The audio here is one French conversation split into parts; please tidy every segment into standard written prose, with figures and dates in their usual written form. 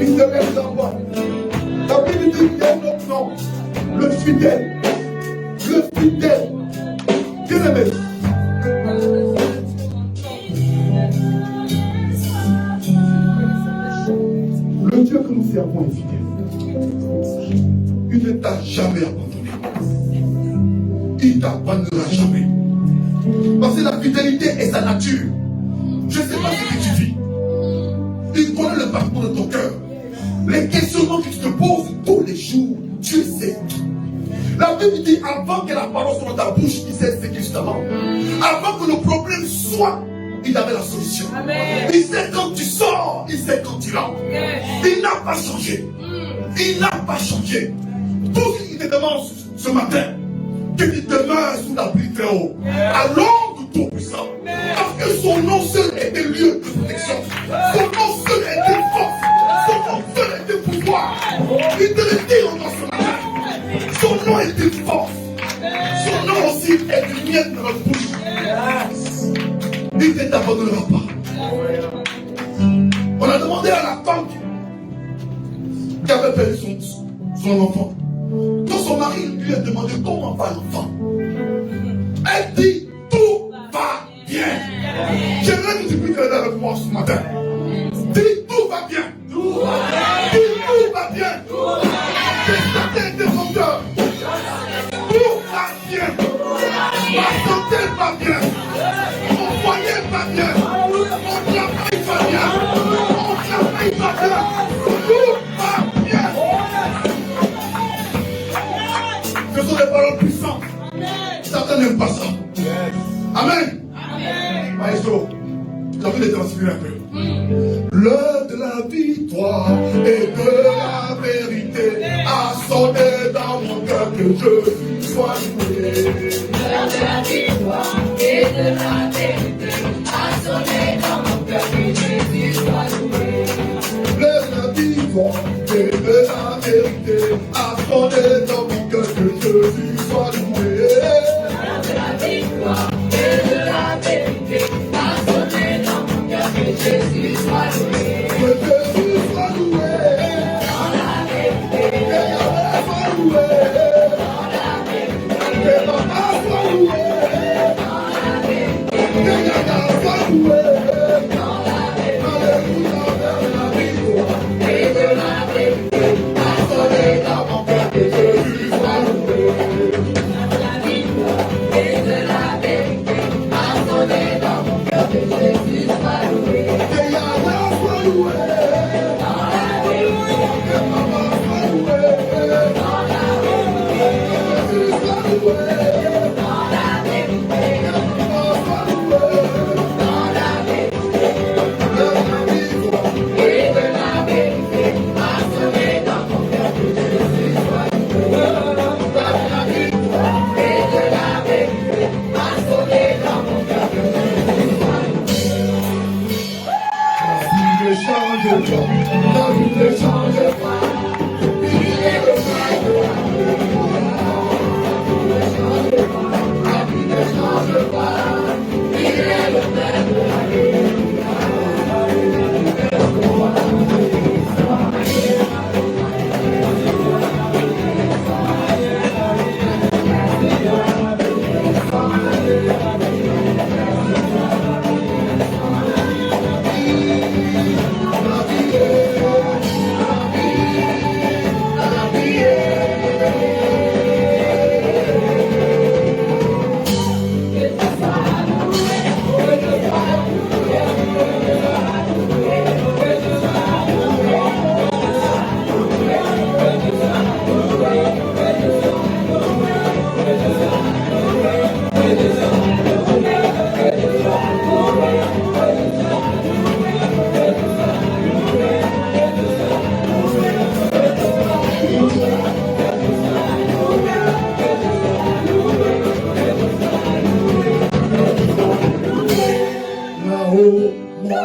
Il te lève la voix. La Bible dit qu'il y a un autre nom. Le fidèle. Le fidèle. Bien aimé. Le Dieu que nous servons est fidèle. Il ne t'a jamais abandonné. Il ne t'abandonnera jamais. Parce que la fidélité est sa nature. Je ne sais pas ce que tu vis. Il connaît le parcours de ton cœur. Les questionnements que tu te poses tous les jours, Dieu sait. La Bible dit, avant que la parole soit dans ta bouche, il sait ce qui justement. Avant que le problème soit, il avait la solution. Amen. Il sait quand tu sors, il sait quand tu rentres. Il n'a pas changé. Il n'a pas changé. Tout ce qu'il te demande ce matin, que tu demeures sous la pluie très haut, à l'ombre du Tout-Puissant. Parce que son nom seul est des lieux de protection. Son nom seul est des forces. Son nom seul est des pouvoirs. Il te le dit en ce matin. Son nom est des forces. Son nom aussi est du miel dans notre bouche. Il ne t'abandonnera pas. On a demandé à la femme qui avait perdu son enfant. Quand son mari lui a demandé comment va l'enfant, elle dit tout va bien. J'aimerais que tu puisses aller avec moi ce matin. Dis tout va bien. Dis tout va bien. Tes santé tes compteurs. Tout va bien. Ma santé va bien. Mon foyer va bien. Mon travail va bien. Mon travail va bien. Tout va bien. Ce sont des paroles puissantes. Satan n'aime pas ça. Amen. Maestro, tu as vu les transpirer un peu. L'heure de la victoire et de la vérité a sonné dans mon cœur que je sois loué. L'heure de la victoire et de la vérité a sonné dans mon cœur que Jésus soit loué. L'heure de la victoire et de la vérité a sonné dans mon cœur que Jésus soit loué. L'heure de la victoire et de la vérité a sonné dans mon cœur que Jésus soit loué. Que Jésus soit loué. Dans la vérité. Que Yahweh soit loué. Dans la vérité. Que Papa soit loué. Dans la vérité. Que Yahya soit loué. Dans la vérité. Alléluia, vers la victoire et de la vérité a sonné dans mon cœur que Jésus soit loué.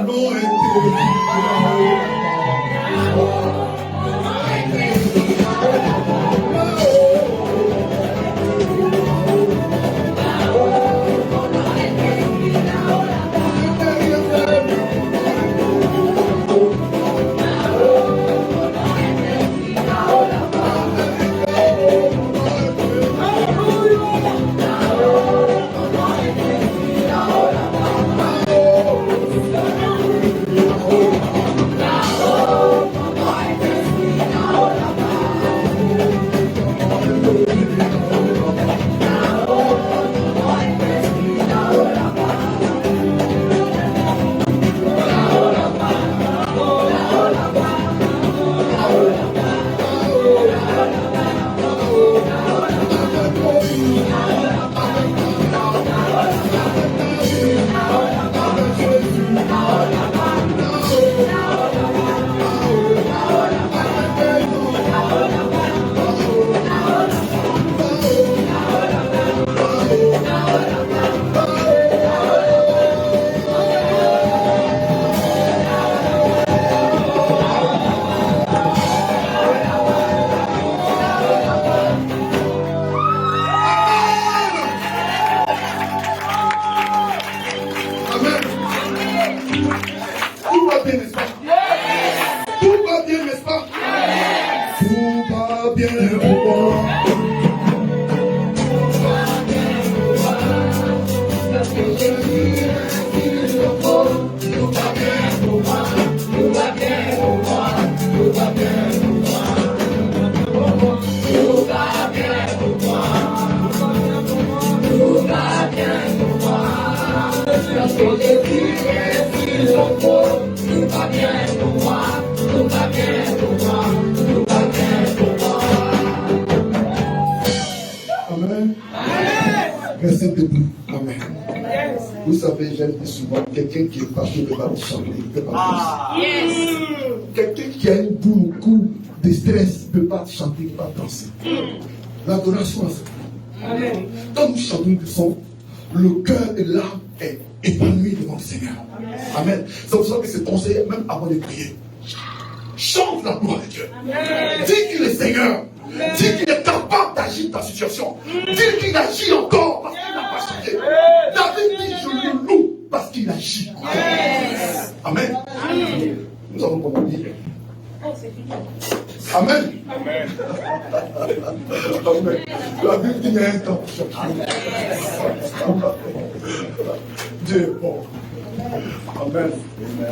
nom est Amen. Restez debout. Amen. Vous savez, j'aime dire souvent, quelqu'un qui est fâché ne va pas chanter, il ne peut pas danser. Quelqu'un qui a une boule au cou de stress ne peut pas chanter, il ne peut pas danser. L'adoration, c'est quand nous chantons du son, le cœur et l'âme est épanoui devant le Seigneur. Amen. C'est pour ça que c'est conseillé même avant de prier. Chante la gloire de Dieu. Dis qu'il est Seigneur. Dis qu'il est capable d'agir dans ta situation. Dis qu'il agit encore parce qu'il n'a pas changé. David dit je le loue parce qu'il agit encore. Amen. Nous avons compris. Amen. Amen. La Bible dit qu'il y a un temps pour changer. Dieu est bon. Amen.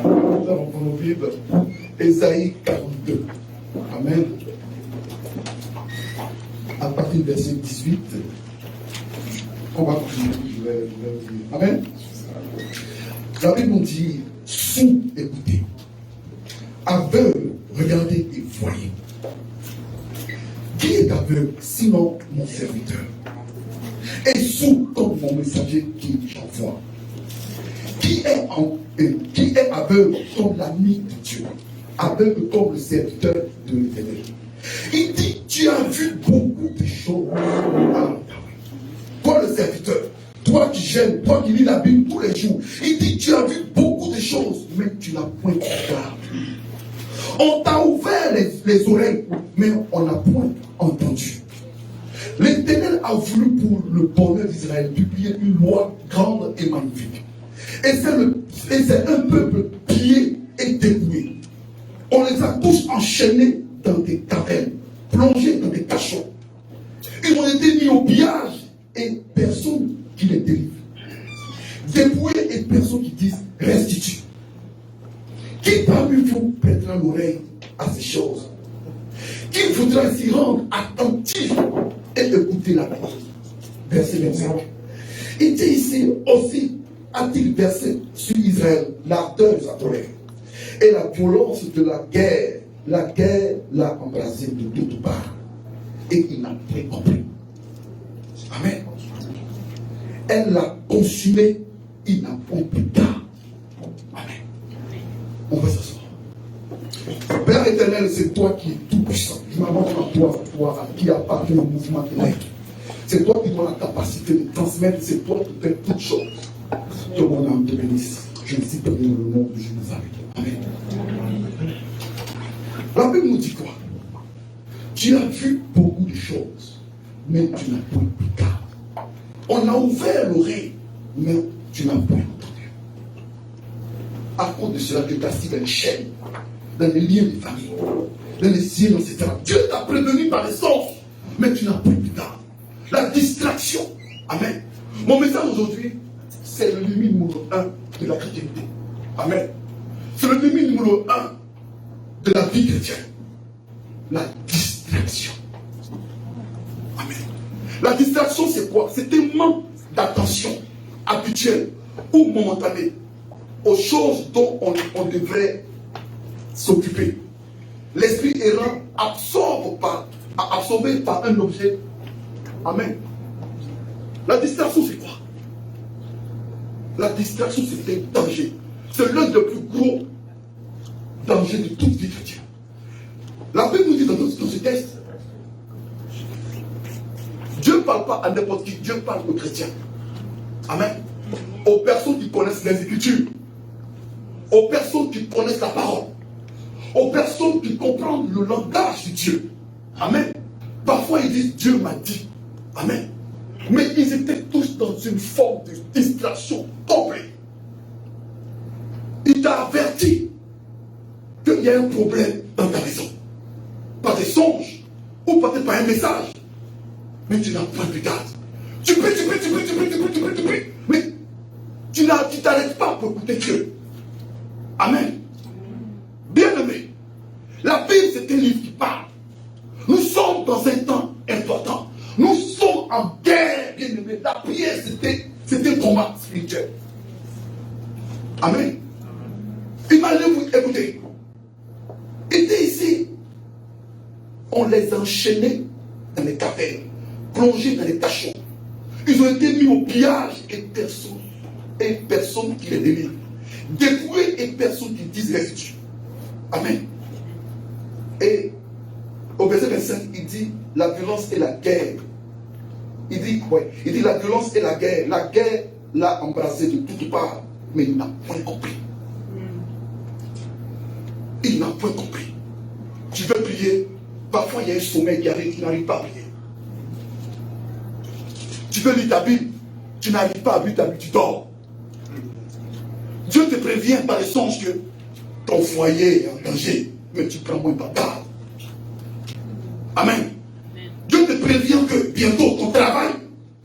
Nous avons pour nos Bibles Ésaïe 42. Amen. À partir du verset 18, on va continuer. Je vais vous dire. Amen. La Bible nous dit sous, écoutez. Aveugle, regardez et voyez. Qui est aveugle sinon mon serviteur? Et sous comme mon messager qui j'envoie. Qui est aveugle comme l'ami de Dieu, aveugle comme le serviteur de l'Éternel. Il dit, tu as vu beaucoup de choses. Toi le serviteur, toi qui gênes, toi qui lis la Bible tous les jours, il dit, tu as vu beaucoup de choses, mais tu n'as point regardé. On t'a ouvert les oreilles, mais on n'a point entendu. L'Éternel a voulu pour le bonheur d'Israël publier une loi grande et magnifique. Et c'est un peuple plié et dépouillé. On les a tous enchaînés dans des cavernes, plongés dans des cachots. Ils ont été mis au pillage et personne qui les délivre. Dépouillés et personne qui disent restitue. Qui parmi vous prêtera l'oreille à ces choses? Qui voudra s'y rendre attentif et écouter la parole? Verset 25. Il dit ici aussi, a-t-il versé sur Israël l'ardeur de sa colère et la violence de la guerre l'a embrasé de toutes parts et il n'a pas compris. Amen. Elle l'a consumé, il n'a pas plus tard. Amen. On va s'asseoir. Père éternel, c'est toi qui es tout puissant. Je m'avance à toi, à qui appartient au mouvement de l'être. C'est toi qui as la capacité de transmettre, c'est toi qui fais toutes choses. Que mon âme te bénisse. Je ne cite pas bien le nom de Jésus. Amen. La Bible nous dit quoi? Tu as vu beaucoup de choses, mais tu n'as pas pu garder. On a ouvert l'oreille, mais tu n'as pas entendu. À cause de cela, Dieu t'assied dans les chaînes, dans les liens de famille, dans les cieux, etc. Dieu t'a prévenu par les sens, mais tu n'as pas pu garder. La distraction. Amen. Mon message aujourd'hui, c'est le limite numéro 1 de la chrétienté. Amen. C'est le limite numéro 1 de la vie chrétienne. La distraction. Amen. La distraction, c'est quoi? C'est un manque d'attention habituelle ou momentanée aux choses dont on devrait s'occuper. L'esprit errant absorbé par un objet. Amen. La distraction, c'est quoi? La distraction, c'est un danger. C'est l'un des plus gros dangers de toute vie chrétienne. La Bible nous dit dans ce texte, Dieu ne parle pas à n'importe qui, Dieu parle aux chrétiens. Amen. Aux personnes qui connaissent les Écritures, aux personnes qui connaissent la parole, aux personnes qui comprennent le langage de Dieu. Amen. Parfois ils disent Dieu m'a dit. Amen. Mais ils étaient tous dans une forme de distraction complète. Il t'a averti qu'il y a un problème dans ta maison. Par des songes, ou peut-être par un message. Mais tu n'as pas de garde. Tu pries, mais tu t'arrêtes pas pour écouter Dieu. Amen. Bien-aimé, la Bible, c'est un livre qui parle. Nous sommes dans un temps important. Nous sommes en guerre, bien-aimé. La prière, c'était un combat spirituel. Amen. Imaginez-vous, écoutez. Il dit ici, on les enchaînait dans les cavernes, plongés dans les cachets. Ils ont été mis au pillage et personne qui les délivre. Dépouillés et personne qui disent réfugiés. Amen. Et au verset 25, il dit la violence et la guerre. Il dit la violence et la guerre. La guerre l'a embrassé de toutes parts, mais il n'a point compris. Il n'a point compris. Tu veux prier, parfois il y a un sommeil qui arrive, tu n'arrives pas à prier. Tu veux lire ta Bible, tu n'arrives pas à lire ta Bible, tu dors. Dieu te prévient par les songes que ton foyer est en danger, mais tu prends moins ta garde. Amen. Dieu te prévient que bientôt ton travail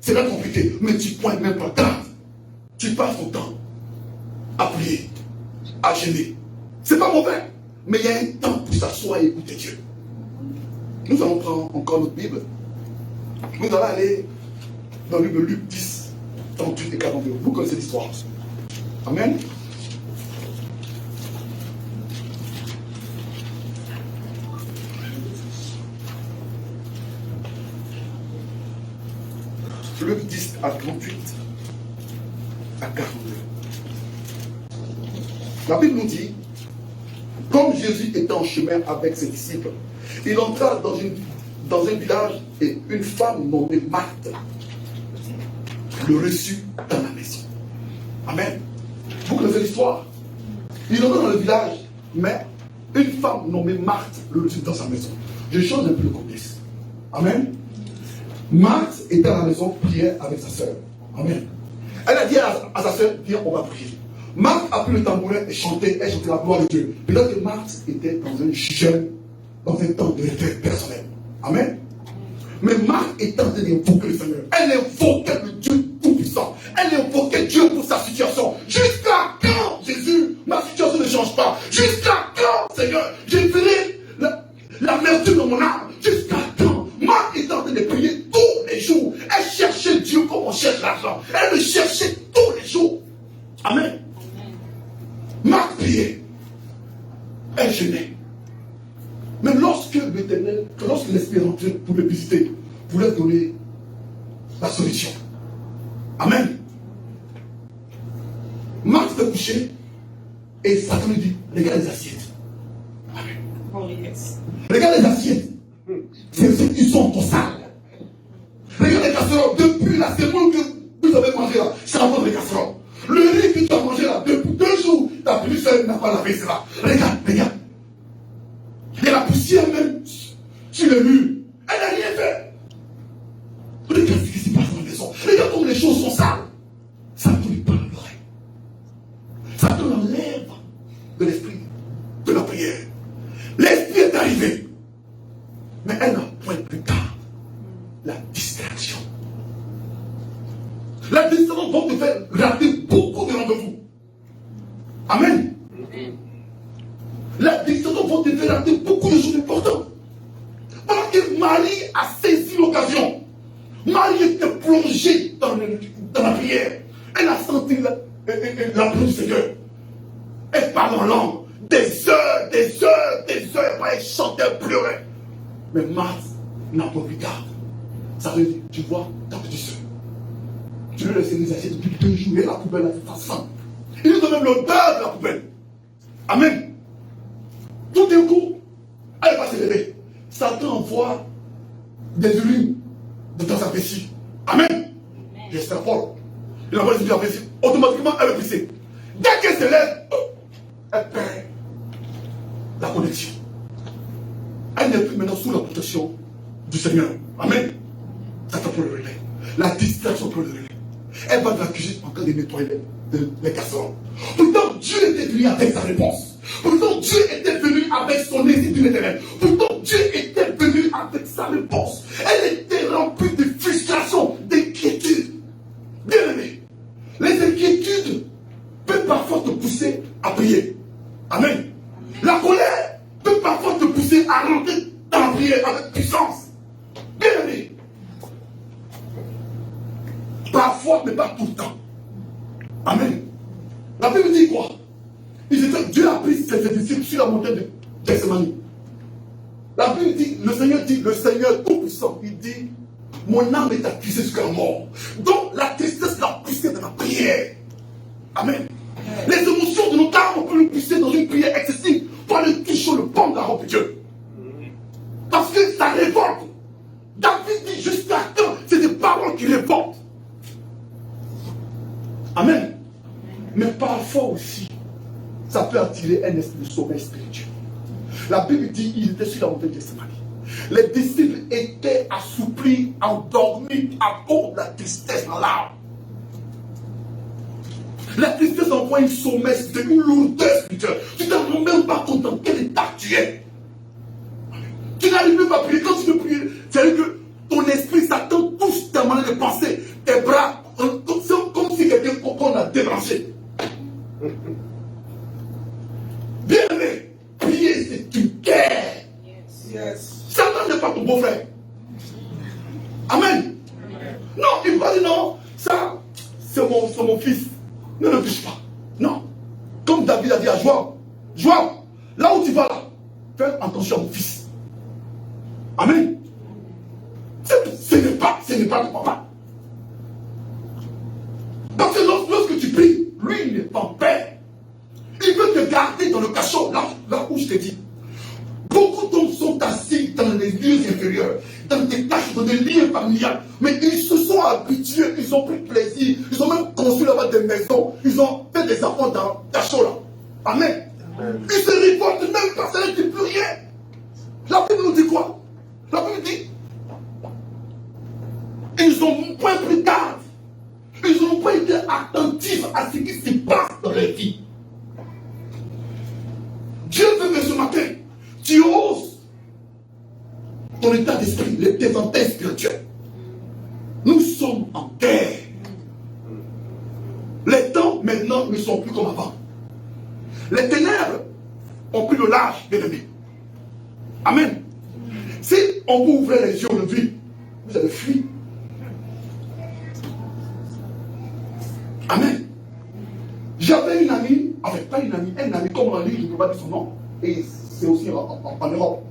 sera compliqué, mais tu ne pointes même pas garde. Tu passes ton temps à prier, à gêner. C'est pas mauvais, mais il y a un temps pour s'asseoir et écouter Dieu. Nous allons prendre encore notre Bible. Nous allons aller dans le livre de Luc 10, 38 et 42. Vous connaissez l'histoire. Amen. Luc 10 à 38 à 42. La Bible nous dit, comme Jésus était en chemin avec ses disciples, il entra dans un village et une femme nommée Marthe le reçut dans la maison. Amen. Vous connaissez l'histoire. Il entra dans le village, mais une femme nommée Marthe le reçut dans sa maison. Je change un peu le contexte. Amen. Marthe était à la maison, priait avec sa soeur. Amen. Elle a dit à sa soeur, viens, on va prier. Marthe a pris le tambourin et chantait, elle chantait la gloire de Dieu. Peut-être que Marthe était dans un jeûne, dans un temps de réveil personnel. Amen. Mais Marthe est en train d'invoquer le Seigneur. Elle invoquait le Dieu tout-puissant. Elle invoquait Dieu pour sa situation. Jusqu'à quand, Jésus, ma situation ne change pas? Jusqu'à quand, Seigneur, je ferai l'amertume dans mon âme? Jusqu'à quand? Marthe est en train de prier tous les jours. Elle cherchait Dieu comme on cherche l'argent. Elle le cherchait tous les jours. Amen. Marthe priait. Elle jeûnait. Mais lorsque l'Éternel, lorsque l'Esprit rentré pour le visiter, pour leur donner la solution. Amen. Marthe fait coucher et Satan lui dit, regarde les assiettes. Amen. Oh, yes. Regarde les assiettes. C'est ceux qui sont trop sales. Regarde les casseroles. Depuis la seconde que vous avez mangé là, c'est à votre casserole. Le riz que tu as mangé là, depuis 2 pas laver cela. Regarde, regarde. Il y a la poussière même sur le mur. Elle n'a rien fait. Regarde ce qui se passe dans la maison. Regarde comment les choses sont sales. Ça ne lui parle à l'oreille. Ça te l'enlève de l'esprit de la prière. L'esprit est arrivé. Mais elle n'a point plus tard la distraction. La distraction va te faire rater beaucoup de rendez-vous. Amen. La distraction va te faire rater beaucoup de choses importantes. Parce que Marie a saisi l'occasion. Marie était plongée dans la prière. Elle a senti la pluie du Seigneur. Elle parle en langue. Des heures, elle chantait, elle pleurait. Mais Marthe n'a pas vu garde. Ça veut dire, tu vois, ta petite soeur. Tu veux laisser les assiettes depuis 2 jours et la poubelle a fait façon. Il nous donne même l'odeur de la poubelle. Amen. Tout d'un coup, elle va se lever. Satan envoie des urines dans sa vessie. Amen. J'espère fort. Il envoie des urines dans sa vessie. Automatiquement, elle va pisser. Dès qu'elle se lève, elle perd la connexion. Elle n'est plus maintenant sous la protection du Seigneur. Amen. Satan peut le relais. La distraction peut le relais. Elle va dans la cuisine en train de nettoyer les casseroles. Pourtant, Dieu était venu avec sa réponse. Pourtant, Dieu était venu avec son ésile du éternel. Pourtant, Dieu était venu avec sa réponse. Elle était remplie de frustration, d'inquiétude. Bien aimé, les inquiétudes peuvent parfois te pousser à prier. Amen. La colère peut parfois te pousser à rentrer dans la prière avec puissance. Bien aimé. Parfois, mais pas tout le temps. Amen. La Bible dit quoi? Dieu a pris ses disciples sur la montagne de Gethsémani. La Bible dit, le Seigneur tout-puissant, il dit, mon âme est attrisée jusqu'à la mort. Donc, la tristesse l'a poussé dans la prière. Amen. Les émotions de notre âme peuvent nous pousser dans une prière excessive pour aller toucher le pan de la robe de Dieu. Parce que ça révolte. David dit jusqu'à quand? C'est des paroles qui révoltent. Amen. Mais parfois aussi, ça peut attirer un esprit de sommeil spirituel. La Bible dit qu'il était sur la montagne de Gethsémani. Les disciples étaient assouplis, endormis à cause de la tristesse dans l'âme. La tristesse envoie un sommeil spirituel, une lourdeur spirituelle. Tu ne te rends même pas compte dans quel état tu es. Tu n'arrives même pas à prier. Quand tu veux prier, c'est-à-dire que ton esprit s'attend tous ta manière de penser, tes bras, c'est comme si quelqu'un qu'on a débranché. Bien aimé, prier c'est une guerre. Yes. Satan n'est pas ton beau-frère. Amen. Non, il va dire non, ça, c'est mon fils. Ne le touche pas. Non. Comme David a dit à Joab, là où tu vas là, fais attention à mon fils. Amen. Ce n'est pas ton papa. Parce que lorsque tu pries, lui, il n'est pas en paix. Il veut te garder dans le cachot, là où je t'ai dit. Beaucoup d'hommes sont assis dans les lieux inférieurs, dans des tâches, dans des lieux familiales. Mais ils se sont habitués, ils ont pris plaisir. Ils ont même construit là-bas des maisons. Ils ont fait des enfants dans le cachot là. Amen. Ils se révoltent même quand ça ne dit plus rien. La Bible nous dit quoi? La Bible dit ils ont point pris garde. Ils n'ont pas été attentifs à ce qui se passe dans leur vie. Dieu veut que ce matin, tu oses ton état d'esprit, les désordres spirituels. Nous sommes en guerre. Les temps maintenant ne sont plus comme avant. Les ténèbres ont pris le large de l'ennemi. Amen. Si on vous ouvrait les yeux aujourd'hui, vous allez fuir. Amen. J'avais une amie, pas une amie, comme on a dit, je ne peux pas dire son nom, et c'est aussi en Europe.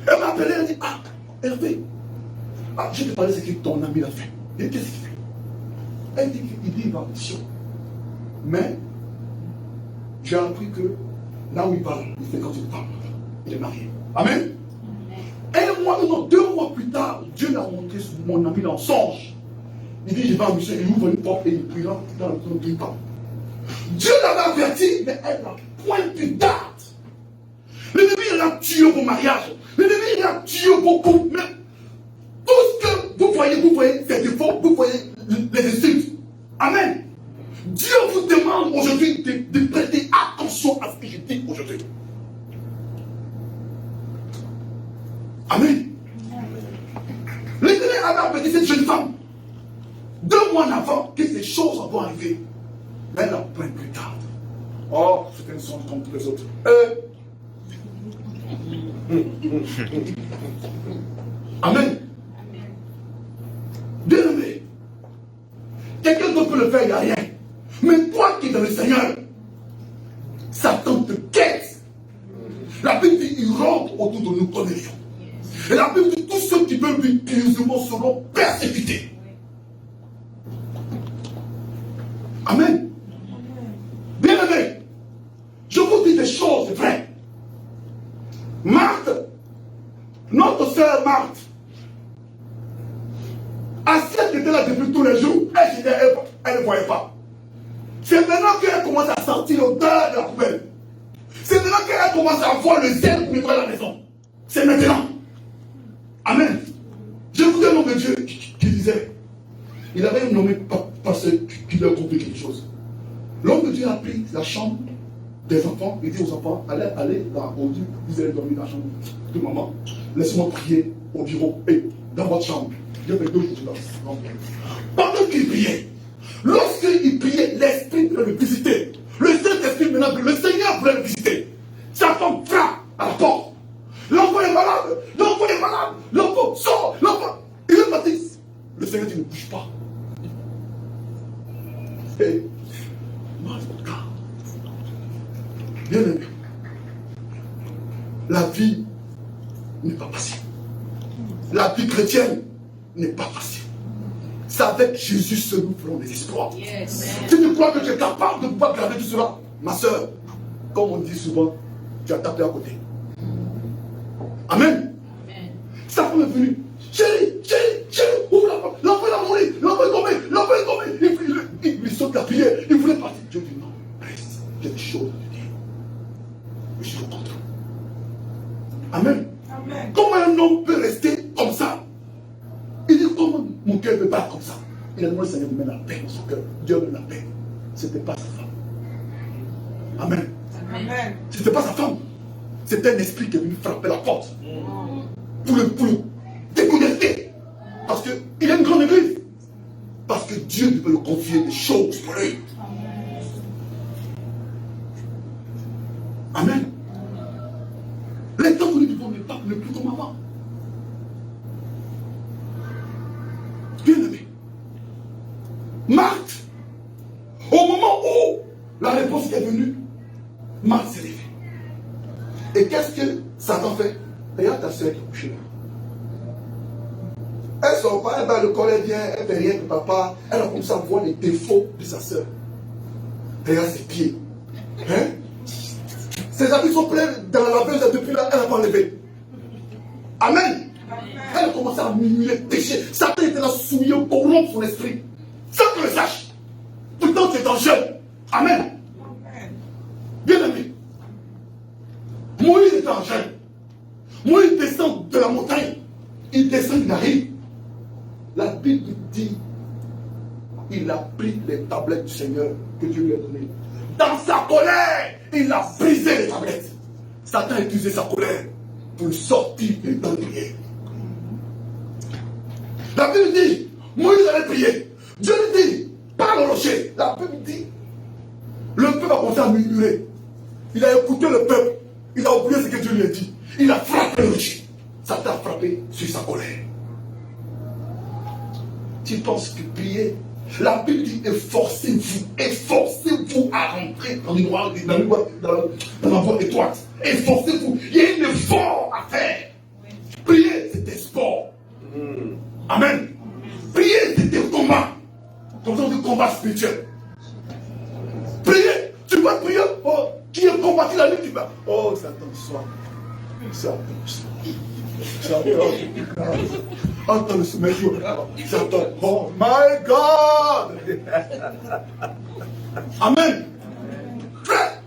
Elle m'a appelé, elle a dit, ah, Hervé, je te parlais de ce que ton ami a fait. Et qu'est-ce qu'il fait? Elle dit qu'il va en mission. Mais, j'ai appris que là où il parle, il fait quand il parle. Il est marié. Amen. Un mois, non, 2 mois plus tard, Dieu l'a montré sur mon ami dans songe. Il dit, je vais en mission, il ouvre une porte et il prie dans le temps d'une part. Dieu l'avait averti, mais elle n'a point plus tard. L'ennemi il a tué vos mariages. L'ennemi il a tué vos couples. Tout ce que vous voyez, c'est défauts, vous voyez les insultes. Amen. Dieu vous demande aujourd'hui de prêter attention à ce que je dis aujourd'hui. Amen. L'Éternel avait appelé cette jeune femme 2 mois avant que ces choses vont arriver. Mais elle apprend plus tard. Oh, c'était une songe comme tous les autres. Amen. Bien-aimé, quelqu'un d'autre peut le faire, il n'y a rien. Mais toi qui es dans le Seigneur, Satan te quête. La Bible dit il rentre autour de nous comme un lion. Et la Bible dit tous ceux qui veulent lui pieusement seront persécutés. Amen. Bien-aimé, je vous dis des choses vraies. Marthe, notre sœur Marthe, Assiette était là depuis tous les jours, elle ne voyait pas. C'est maintenant qu'elle commence à sentir l'odeur de la poubelle. C'est maintenant qu'elle commence à voir le zèle pour nettoyer la maison. C'est maintenant. Amen. J'ai écouté un homme de Dieu qui disait, il avait nommé parce qu'il a compris quelque chose. L'homme de Dieu a pris la chambre des enfants, il dit aux enfants, allez là, au Dieu, vous allez dormir dans la chambre de maman, laissez-moi prier au bureau, et dans votre chambre. Dieu fait 2 jours là. Pendant qu'il priait, lorsqu'il priait, l'esprit voulait le visiter. Le Saint-Esprit maintenant, le Seigneur voulait le visiter. Sa femme frappe à la porte. L'enfant est malade, l'enfant est malade, l'enfant sort, l'enfant. Il est parti. Le Seigneur dit ne bouge pas. Et bien aimé, la vie n'est pas facile. La vie chrétienne n'est pas facile. C'est avec Jésus seul nous ferons des espoirs. Yes. Si tu crois que tu es capable de pouvoir garder tout cela, ma soeur, comme on dit souvent, tu as tapé à côté. Amen. Amen. Sa femme est venue. Chérie, ouvre la porte. L'enfant est mort, l'enfant est tombé. Il saute la prière, il voulait partir. Dieu dit non, reste, j'ai des choses à te dire. Je suis au contre. Amen. Amen. Comment un homme peut rester comme ça? Il dit comment mon cœur peut battre comme ça? Il a demandé au Seigneur de mettre la paix dans son cœur. Dieu met la paix. Ce n'était pas sa femme. Amen. Amen. Ce n'était pas sa femme. C'était un esprit qui est venu frapper la porte. Pour le déconnecter. Parce qu'il a une grande église. Parce que Dieu peut le confier des choses pour lui. Amen. Les temps que nous vivons ne plus comme avant. Bien-aimé. Marthe, au moment où la réponse est venue, Marthe s'est levée. Et qu'est-ce que Satan fait? Regarde ta soeur qui est couchée là. Elle sort pas, elle va à l'école, elle vient, elle fait rien pour papa. Elle a commencé à voir les défauts de sa soeur. Regarde ses pieds. Hein? Ses habits sont pleins dans la laveuse depuis là, elle n'a pas enlevé. Amen. Elle a commencé à murmurer, pécher. Satan était là, souillé, corrompre son esprit. Sans que tu le saches. Pourtant, tu es dangereux. Amen. Bien aimé. Moïse était en jeûne. Moïse descend de la montagne. Il descend, il arrive. La Bible dit, il a pris les tablettes du Seigneur que Dieu lui a données. Dans sa colère, il a brisé les tablettes. Satan a utilisé sa colère pour sortir des temps de prière. La Bible dit, Moïse allait prier. Dieu lui dit, parle au rocher. La Bible dit, le peuple a commencé à murmurer. Il a écouté le peuple. Il a oublié ce que Dieu lui a dit. Il a frappé le rocher. Satan a frappé sur sa colère. Tu penses que prier, la Bible dit efforcez-vous à rentrer dans la voie étroite. Efforcez-vous. Il y a un effort à faire. Prier, c'est un sport. Amen. Prier, c'est un combat. Comme ça, on dit combat spirituel. Prier, tu vas prier, oh, qui est combattu la nuit, tu vas. Oh, Satan, sois. Satan, entends le sommeil. Satan, oh my God. Amen. Frère,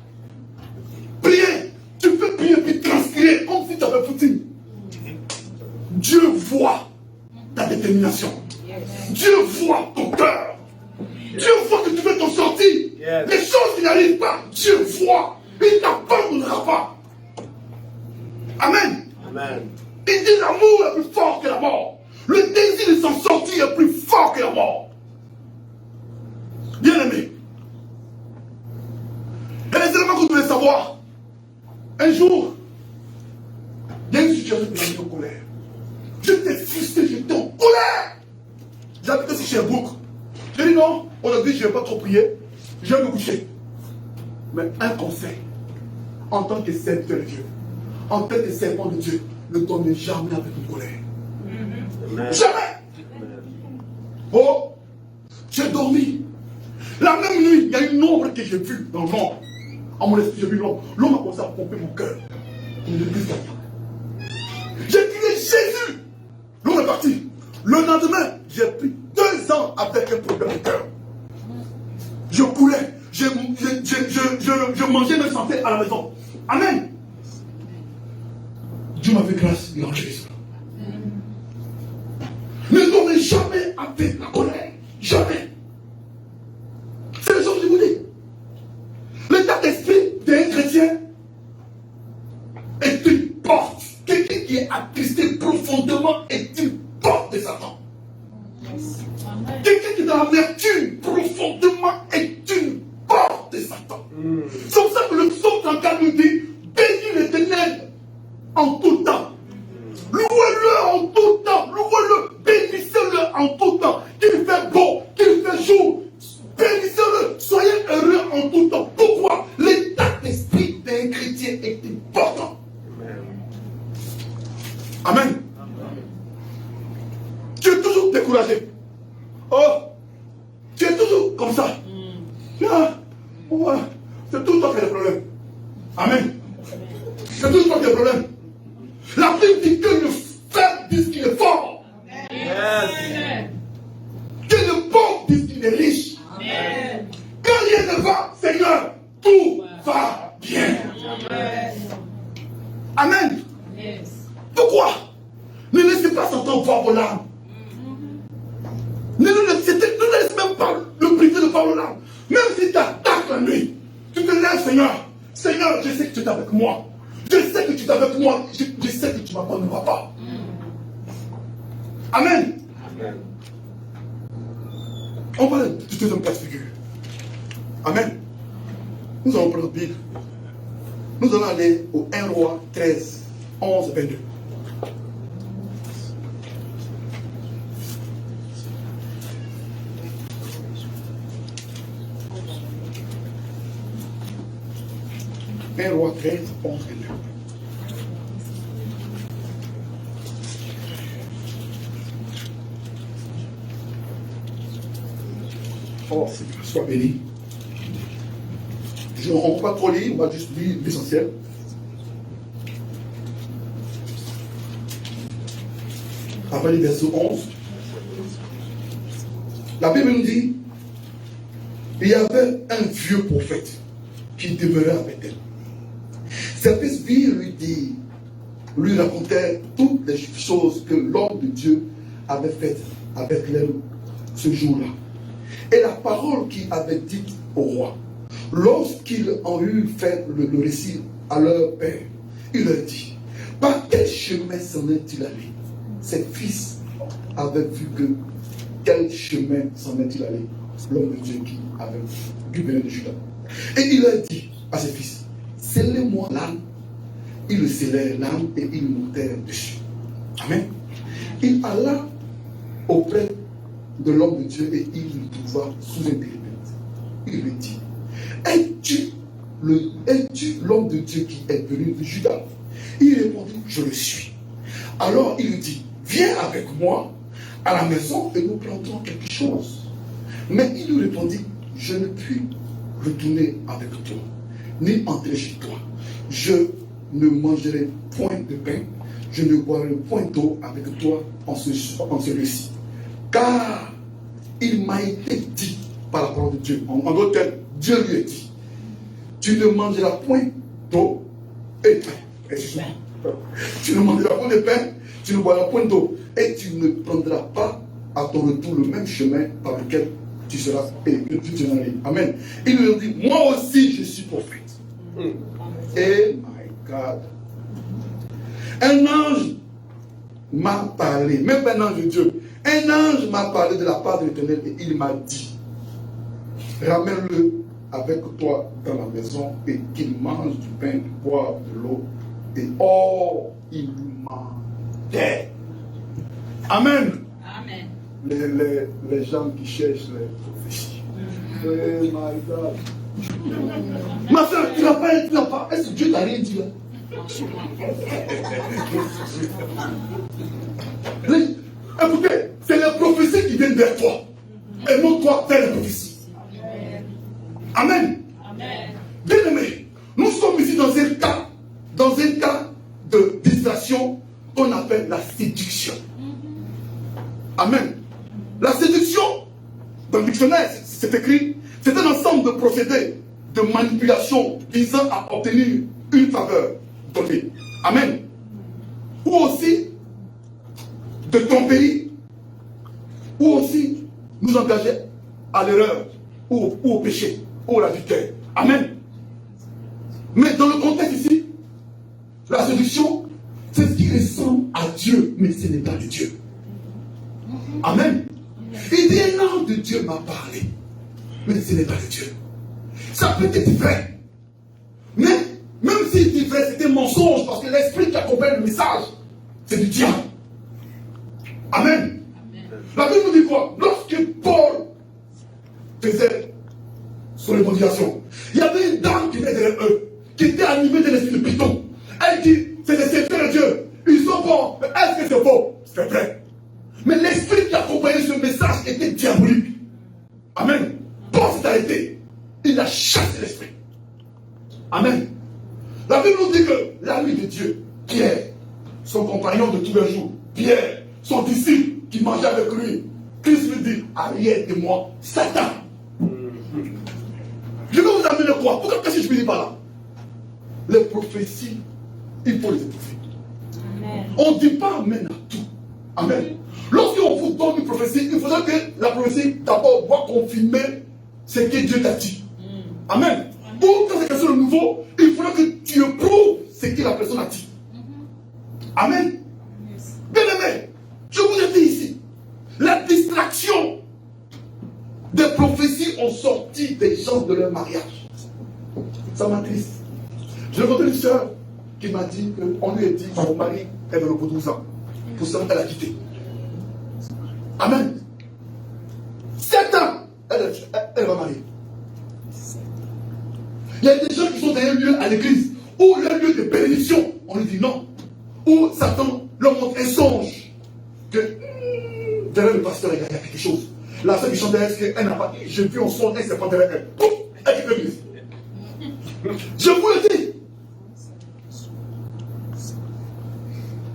détermination. Dieu voit ton cœur. Dieu voit que tu veux t'en sortir. Les choses qui n'arrivent pas, Dieu voit. Il ne t'abandonnera pas. Amen. Amen. Il dit l'amour est plus fort que la mort. Le désir de s'en sortir est plus fort que la mort. Bien aimé. Il y a des éléments que vous devez savoir. Un jour, il y a une situation qui m'a mis en colère. J'étais frustré, j'étais en colère. J'habitais sur Sherbrooke. J'ai dit non, aujourd'hui je ne vais pas trop prier. Je vais me coucher. Mais un conseil, en tant que serviteur de Dieu, en tant que servant de Dieu, ne donne jamais avec une colère. Amen. Jamais. Oh, j'ai dormi. La même nuit, il y a une ombre que j'ai vue dans l'ombre. En mon esprit, j'ai vu l'ombre. L'ombre a commencé à pomper mon cœur. J'ai crié Jésus. L'ombre est parti. Le lendemain, j'ai pris 2 ans avec un problème de cœur. Je coulais. Je mangeais mes santé à la maison. Amen. Dieu m'a fait grâce, il a enlevé ça. Ne donnez jamais avec la colère. Jamais. C'est le genre que je vous dis. L'état d'esprit d'un chrétien est une porte. Quelqu'un qui est attristé profondément est une porte de Satan. Quelqu'un qui est dans l'amertume profondément est une porte de Satan. C'est pour ça que le psaume 34 nous dit bénis l'Éternel en tout temps. Louez-le en tout temps. Louez-le. Bénissez-le en tout temps. Qu'il fait beau, qu'il fait jour. Bénissez-le. Soyez heureux en tout temps. Pourquoi? L'état d'esprit d'un chrétien est important. Amen. Tu es toujours découragé. Oh, tu es toujours comme ça. Ah, ouais. C'est tout le temps qu'il y a des problèmes. Amen. C'est tout le temps qu'il y a des problèmes. La Bible dit que le faible dit qu'il est fort. Amen. Que le pauvre dit qu'il est riche. Amen. Quand rien ne va, Seigneur, tout va bien. Amen. Amen. Yes. Pourquoi? Ne laissez pas Satan voir vos larmes. Ne laissez même pas le priver de voir vos larmes. Même si tu attaques la nuit, tu te lèves, Seigneur. Seigneur, je sais que tu es avec moi. Je sais que tu es avec moi. Je sais que tu ne m'abandonneras pas. Amen. Amen. On va du deuxième cas de figure. Amen. Nous allons prendre la Bible. Nous allons aller au 1 Roi 13, 11, 22. Un Roi 13, 11, 22. Oh, sois béni. On ne va pas trop lire, on va juste lire l'essentiel. Après le verset 11, la Bible nous dit il y avait un vieux prophète qui demeurait à Bethel. Ses fils lui racontait toutes les choses que l'homme de Dieu avait faites avec elle ce jour-là. Et la parole qu'il avait dite au roi, lorsqu'ils ont eu fait le récit à leur père, il leur dit, par quel chemin s'en est-il allé? Ses fils avaient vu que quel chemin s'en est-il allé, l'homme de Dieu qui venait de Juda. Et il leur dit à ses fils, scellez-moi l'âme. Ils le scellèrent l'âme et ils montèrent dessus. Amen. Il alla auprès de l'homme de Dieu et il le trouva sous un périmètre. Il lui dit, es-tu l'homme de Dieu qui est venu de Juda? Il répondit, je le suis. Alors il lui dit, viens avec moi à la maison et nous prendrons quelque chose. Mais il lui répondit, je ne puis retourner avec toi, ni entrer chez toi. Je ne mangerai point de pain, je ne boirai point d'eau avec toi en ce récit. Car il m'a été dit par la parole de Dieu. En d'autres termes, Dieu lui a dit, tu ne mangeras point d'eau et pain. Excuse-moi. Tu ne mangeras point de pain, tu ne boiras point d'eau et tu ne prendras pas à ton retour le même chemin par lequel tu seras et que tu te allé. Amen. Il nous dit, moi aussi je suis prophète. Et my God. Un ange m'a parlé, même pas un ange de Dieu. Un ange m'a parlé de la part de l'Éternel et il m'a dit, ramène-le avec toi dans la maison et qu'il mange du pain, du boire de l'eau. Et oh, il mentait. Amen. Amen. Les gens qui cherchent les prophéties. Oh my God. Ma soeur, tu n'as pas. Est-ce que Dieu t'a rien dit là? Écoutez, c'est les prophéties qui viennent vers toi. Et non toi vers les prophéties. Amen. Amen. Bien aimé, nous sommes ici dans un cas de distraction qu'on appelle la séduction. Amen. La séduction, dans le dictionnaire, c'est écrit, c'est un ensemble de procédés de manipulation visant à obtenir une faveur donnée. Amen. Ou aussi de tromperie, ou aussi nous engager à l'erreur, ou au péché, ou à la vitesse. Amen. Mais dans le contexte ici, la séduction, c'est ce qui ressemble à Dieu, mais ce n'est pas de Dieu. Amen. Il dit, un ange de Dieu m'a parlé, mais ce n'est pas de Dieu. Ça peut être vrai. Mais, même s'il dit vrai, c'est un mensonge, parce que l'esprit qui accompagne le message, c'est du diable. Amen. La Bible nous dit quoi? Lorsque Paul faisait son évangélisation, il y avait une dame qui était derrière eux, qui était animée de l'esprit de Python. Elle dit, c'est des serviteurs de Dieu. Ils sont bons. Mais est-ce que c'est faux? C'est vrai. Mais l'esprit qui accompagnait ce message était diabolique. Amen. Paul s'est arrêté. Il a chassé l'esprit. Amen. La Bible nous dit que l'ami de Dieu, Pierre, son compagnon de tous les jours, Pierre, son disciple qui mangeait avec lui, Christ lui dit, arrière de moi, Satan. Je vais vous amener quoi? Pourquoi qu'est-ce que je ne dis pas là? Les prophéties, il faut les étouffer. On ne dit pas amen à tout. Amen. Lorsqu'on vous donne une prophétie, il faudra que la prophétie d'abord doit confirmer ce que Dieu t'a dit. Amen. Ou quand c'est quelque chose de nouveau, il faudra que tu éprouves ce que la personne a dit. Amen. Bien aimé, je vous ai dit ici, la distraction des prophéties ont sorti des gens de leur mariage. Ça m'attriste. J'ai rencontré une soeur qui m'a dit qu'on lui a dit que son mari est dans le bout de 12 ans. Pour ça, elle a quitté. Amen. 7 ans, elle va marier. Il y a des gens qui sont dans un lieu à l'église, ou un lieu de bénédiction, on lui dit non. Ou Satan leur montre un songe, que derrière le pasteur, il y a quelque chose. La soeur qui chante derrière, elle n'a pas dit, j'ai vu un songe, elle s'est pas derrière elle. Pouf, elle quitte l'église. Je vous le dis.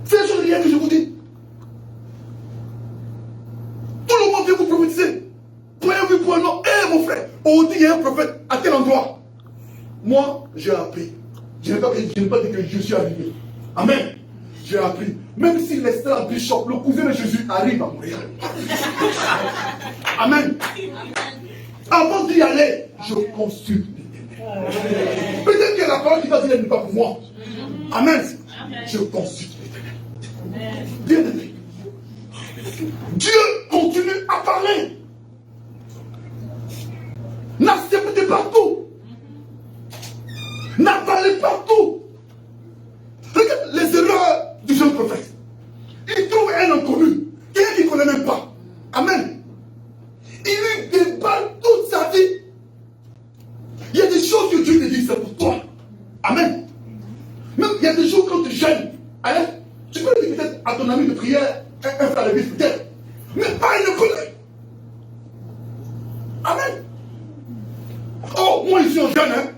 C'est la chose de rien que je vous dis. Tout le monde vient vous prophétiser. Point oui, point non. Eh mon frère, on dit qu'il y a un prophète à quel endroit? Moi, j'ai appris. Je n'ai pas dit que je suis arrivé. Amen. J'ai appris. Même si l'Esther Bishop, le cousin de Jésus, arrive à mourir. Amen. Avant d'y aller, je consulte. Peut-être que la parole qui va dire n'est pas pour moi. Amen. Je consulte l'Éternel. Bien aimé. Dieu continue à parler. N'acceptez pas tout. N'a parlé partout. Regarde les erreurs du jeune prophète. Il trouve un inconnu, quelqu'un qu'il ne connaît même pas. Amen. Il lui déballe toute sa vie. Il y a des choses que Dieu te dit, c'est pour toi. Amen. Même il y a des jours quand tu jeûnes, hein, tu peux dire peut-être à ton ami de prière, un frère de l'église peut-être. Mais pas il le connaît. Amen. Oh, moi ici en jeûne, hein.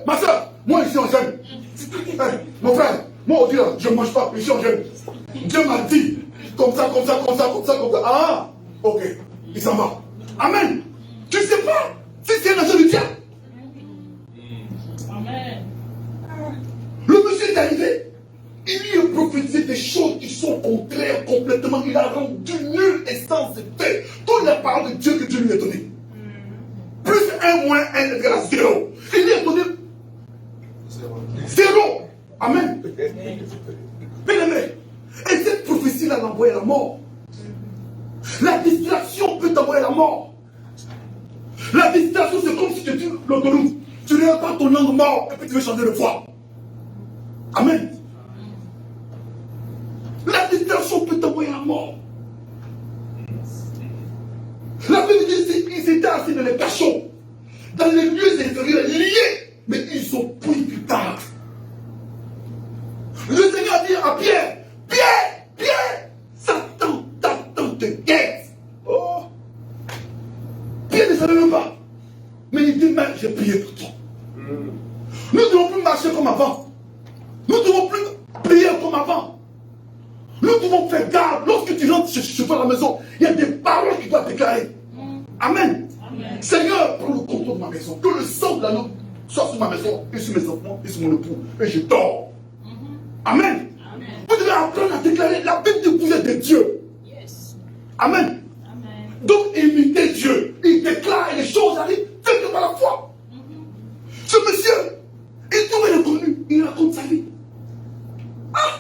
Ma soeur, moi ici en jeûne. Mon frère, moi au Dieu, je ne mange pas, ici en jeûne. Dieu m'a dit, comme ça. Ah, ok, il s'en va. Amen. Tu ne sais pas si c'est un agent du diable. Amen. Le monsieur est arrivé, Il lui a prophétisé des choses qui sont contraires complètement. Il a rendu nul et sans effet toute la parole de Dieu que Dieu lui a donnée. Plus 1 moins 1 égale à 0. Il lui a donné 0. Amen. Bien aimé. Et cette prophétie-là l'envoie à la mort. La distraction peut t'envoyer à la mort. La distraction, c'est comme si tu dis l'autoroute. Tu ne regardes pas ton angle mort et puis tu veux changer de voie. Amen. La distraction peut t'envoyer à la mort. La Bible dit qu'ils étaient assis dans les cachots, dans les lieux inférieurs, liés, mais ils sont pris plus tard. Le Seigneur dit à Pierre, Pierre, Pierre, Satan t'attend, te guette. Oh. Pierre ne savait même pas. Mais il dit, mais j'ai prié pour toi. Nous ne devons plus marcher comme avant. Nous ne devons plus prier comme avant. Nous devons faire garde. Lorsque tu rentres chez toi à la maison, il y a des paroles qui doivent déclarer. Amen. Amen. Seigneur, prends le contrôle de ma maison. Que le sang de l'anneau soit sur ma maison, et sur mes enfants, et sur mon époux. Et je dors. Amen. Amen. Vous devez apprendre à déclarer. La Bible dit que vous êtes des dieux. Yes. Amen. Amen. Donc, imitez Dieu. Il déclare et les choses arrivent faites par la foi. Ce monsieur, il tout est connu. Il raconte sa vie. Ah!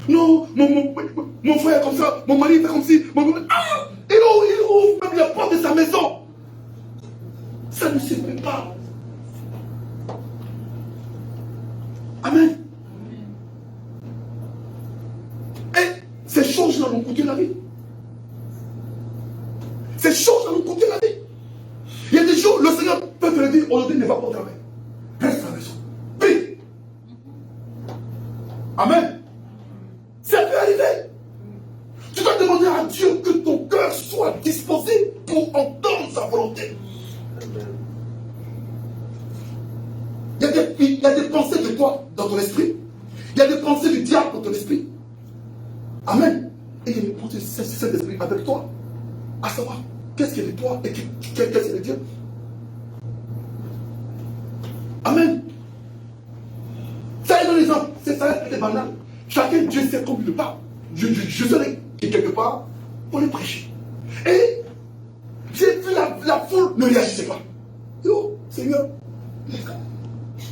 Non, mon frère est comme ça, mon mari fait comme ci, ah! Il ouvre même la porte de sa maison. Ça ne se fait pas. Amen. Et ces choses-là ont coûté la vie. Ces choses-là ont coûté la vie. Il y a des jours, le Seigneur peut te le dire, aujourd'hui ne va pas au travail. Reste à la maison. Prie. Amen. Ça peut arriver. Tu dois demander à Dieu que ton cœur soit disposé pour entendre sa volonté. Il y a des pensées de toi dans ton esprit. Il y a des pensées du diable dans ton esprit. Amen. Et il y a des pensées de cet esprit avec toi. À savoir, qu'est-ce qui est de toi et qu'est-ce qui est de Dieu. Amen. Ça est dans l'exemple. Ça est banal. Chacun, Dieu sait comme il le parle. Je serai quelque part pour le prêcher. Et j'ai vu la foule ne réagissait pas. Oh, Seigneur.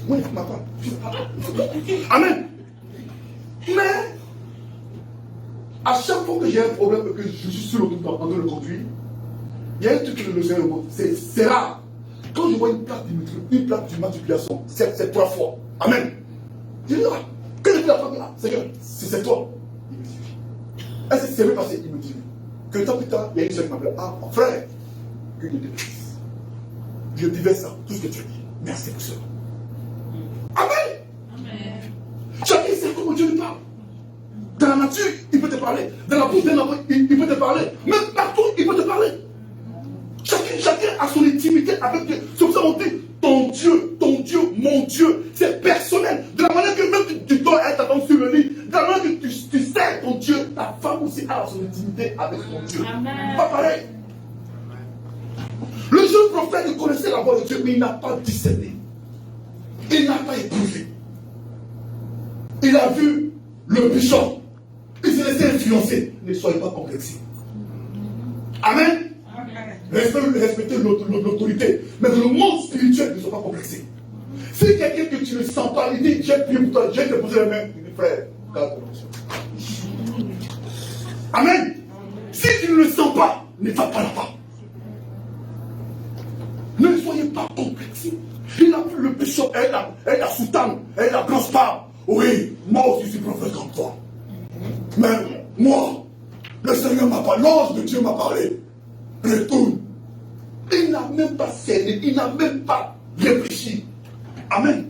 Moi, il faut ma part. Amen. Mais, à chaque fois que j'ai un problème et que je suis sur l'autoroute en train de le conduire, il y a un truc que le Seigneur me montre. C'est rare. Quand je vois une plaque d'immatriculation, c'est 3 fois. Amen. Je dis, ah, que je fais la plaque là, Seigneur, c'est toi. Il me dit, est-ce que c'est bien passé? Il me dit, que temps plus tard, il y a une seule qui m'appelle, ah, mon frère, que Dieu te bénisse. Je vivais ça, tout ce que tu as dit. Merci pour cela. Amen. Amen. Chacun sait comment Dieu lui parle. Dans la nature, il peut te parler. Dans la bouche d'un enfant, il peut te parler. Même partout, il peut te parler. Chacun a son intimité avec Dieu. C'est pour ça qu'on dit ton Dieu, mon Dieu. C'est personnel. De la manière que même tu dois être attendu sur le lit, de la manière que tu sais ton Dieu, ta femme aussi a son intimité avec ton Dieu. Amen. Pas pareil. Le jeune prophète, il connaissait la voix de Dieu, mais il n'a pas discerné. Il n'a pas éprouvé. Il a vu le bishop. Il s'est laissé influencer. Ne soyez pas complexés. Amen. Respectez l'autorité. Mais dans le monde spirituel, ne soyez pas complexés. Si quelqu'un que tu ne sens pas, il dit, j'ai prié pour toi, j'ai déposé la main, il dit, frère, calme-toi. Amen. Si tu ne le sens pas, ne va pas là-bas. Ne soyez pas complexés. Il a vu le bishop, elle a soutane, elle a grosse part. Oui, moi aussi je suis prophète comme toi. Mais moi, le Seigneur m'a parlé, l'ange de Dieu m'a parlé. Retourne. Il n'a même pas cerné, il n'a même pas réfléchi. Amen.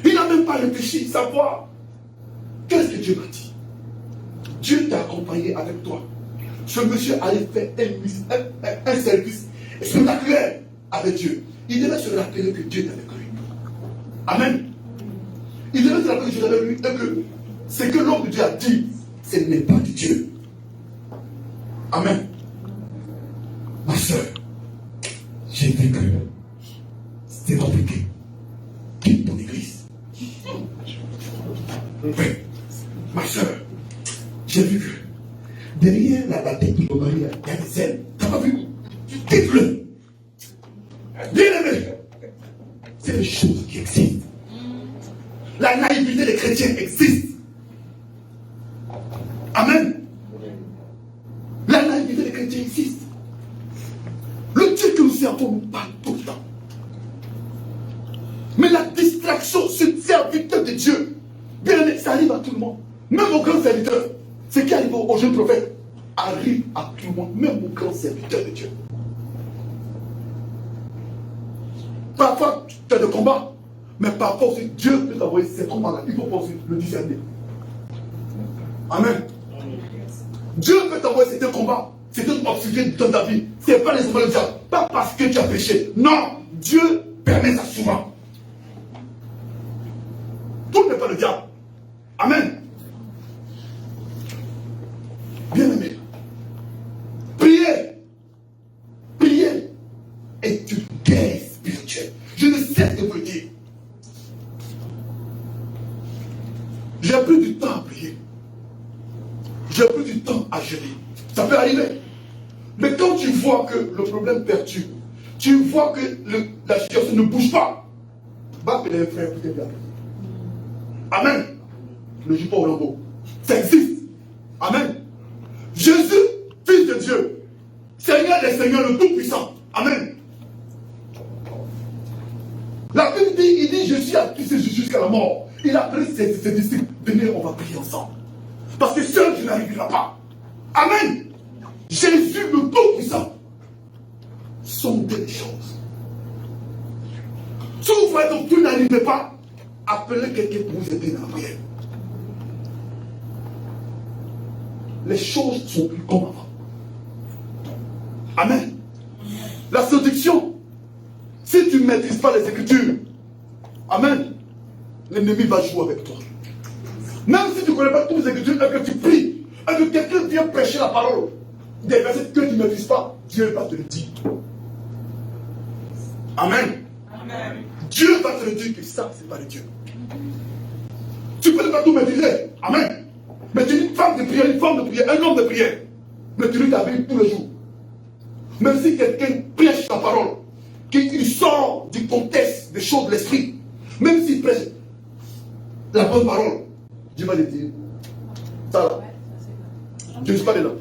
Il n'a même pas réfléchi, savoir qu'est-ce que Dieu m'a dit. Dieu t'a accompagné avec toi. Ce monsieur allait faire un service spectaculaire avec Dieu. Il devait se rappeler que Dieu est avec lui. Amen. Il devait se rappeler que Dieu est avec lui et que ce que l'homme de Dieu a dit, ce n'est pas de Dieu. Amen. Ma soeur, j'ai vu que c'est compliqué. Quitte ton église. Derrière la tête de Marie, il y a des ailes. Tu n'as pas vu? Dites-le. Bien-aimé, c'est des choses qui existent. La naïveté des chrétiens existe. Amen. La naïveté des chrétiens existe. Le Dieu que nous servons nous parle tout le temps. Mais la distraction, ce serviteur de Dieu, bien aimé, ça arrive à tout le monde. Même aux grands serviteurs. Ce qui arrive aux jeunes prophètes arrive à tout le monde, même aux grands serviteurs de Dieu. Parfois, tu as des combats, mais parfois aussi, Dieu peut t'envoyer ces combats-là. Il faut pas aussi le discerner. Amen. Dieu peut t'envoyer certains combats, certaines obstacles dans ta vie. Ce n'est pas les hommes de diable. Pas parce que tu as péché. Non, Dieu permet ça souvent. Tout n'est pas le diable. Amen. Bien-aimé, prier est une guerre spirituelle. Je ne sais de vous le dire. J'ai plus du temps à prier. J'ai plus du temps à gérer. Ça peut arriver. Mais quand tu vois que le problème perdure, tu vois que la situation ne bouge pas, va appeler un frère pour t'aider. Amen. Ne joue pas au lambeau. Ça existe. Amen. Jésus, fils de Dieu, Seigneur des Seigneurs, le Tout-Puissant. Amen. La Bible dit, il dit, je suis accusé jusqu'à la mort. Il a pris ses disciples, venez, on va prier ensemble. Parce que seul, je n'arriverai pas. Amen. Jésus, le Tout-Puissant, sondez les choses. Si vous voyez que vous n'arrivez pas, appelez quelqu'un pour vous aider dans la prière. Les choses sont plus comme avant. Amen. La séduction, si tu ne maîtrises pas les Écritures, amen, l'ennemi va jouer avec toi. Même si tu ne connais pas toutes les Écritures et que tu pries, et que quelqu'un vient prêcher la parole, des versets que tu ne maîtrises pas, Dieu va te le dire. Amen. Amen. Dieu va te le dire que ça, ce n'est pas de Dieu. Tu peux ne pas tout maîtriser. Amen. Mais tu es une femme de prière, une femme de prière, un homme de prière. Mais tu lis ta Bible tous les jours. Même si quelqu'un prêche la parole, qu'il sort du contexte des choses de l'esprit, même s'il prêche la bonne parole, Dieu va lui dire, ça là, je ne suis pas dedans.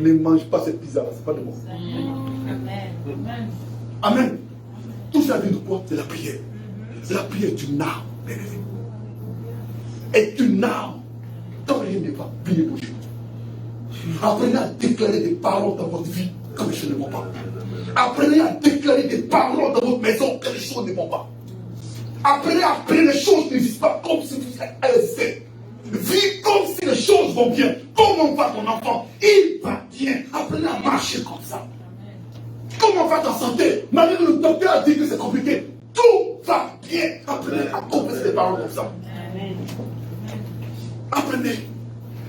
Ne mange pas cette pizza, c'est pas de moi. Amen. Amen. Tout ça vient de quoi? C'est la prière. La prière est une arme, bien aimé. Est une arme. Quand rien ne va, priez pour Dieu. Apprenez à déclarer des paroles dans votre vie quand les choses ne vont pas. Apprenez à déclarer des paroles dans votre maison quand les choses ne vont pas. Apprenez à appeler les choses qui n'existent pas comme si elles existaient. Vis comme si les choses vont bien. Comment va ton enfant? Il va bien. Apprenez à marcher comme ça. Comment va ta santé? Malgré que le docteur a dit que c'est compliqué, tout va bien. Apprenez à comprendre des paroles comme ça. Apprenez.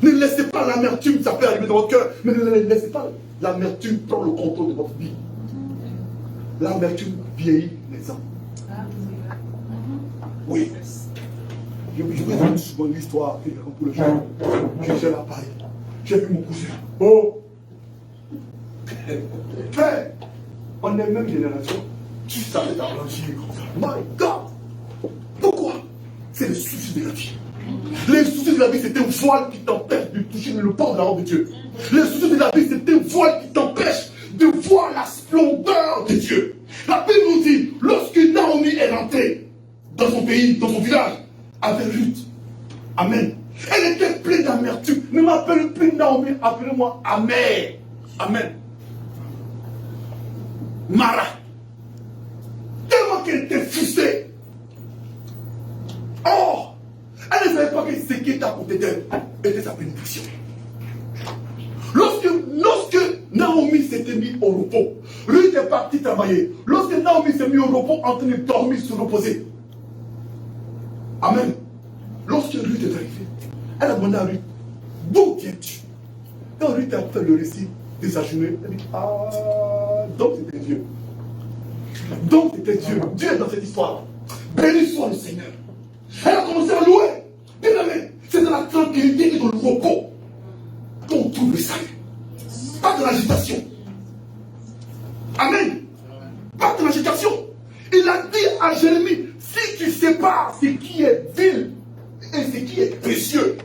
Ne laissez pas l'amertume, ça peut arriver dans votre cœur, mais ne laissez pas l'amertume prendre le contrôle de votre vie. L'amertume vieillit les hommes. Oui. Je vous raconte souvent une histoire que je raconte pour le jour. J'ai la paille. J'ai vu mon cousin. Oh! Frère, on est même génération. Tu savais ta blanchir comme ça. My God! Pourquoi? C'est le souci de la vie. Les soucis de la vie, c'est un voile qui t'empêche de toucher le port de la robe de Dieu. Les soucis de la vie, c'est un voile qui t'empêche de voir la splendeur de Dieu. La Bible nous dit, lorsque Naomi est rentrée dans son pays, dans son village, avec Ruth, amen, elle était pleine d'amertume. Ne m'appelez plus Naomi, appelez-moi Amère. Amen. Mara. Tellement qu'elle était frustrée. Or, elle ne savait pas que ce qui était à côté d'elle était sa bénédiction. Lorsque Naomi s'était mise au repos, Ruth est partie travailler. Lorsque Naomi s'est mise au repos, en train de dormir, se reposer. Amen. Lorsque Ruth est arrivée, elle a demandé à Ruth, d'où viens-tu? Quand Ruth a fait le récit désajuné, elle dit, ah, donc c'était Dieu. Donc c'était Dieu. Dieu est dans cette histoire. Béni soit le Seigneur. Elle a commencé à louer. Bien aimé, c'est dans la tranquillité et dans le repos qu'on représailles. Pas de l'agitation. Amen. Pas de l'agitation. Il a dit à Jérémie, si tu sépares ce qui est vil et ce qui est précieux,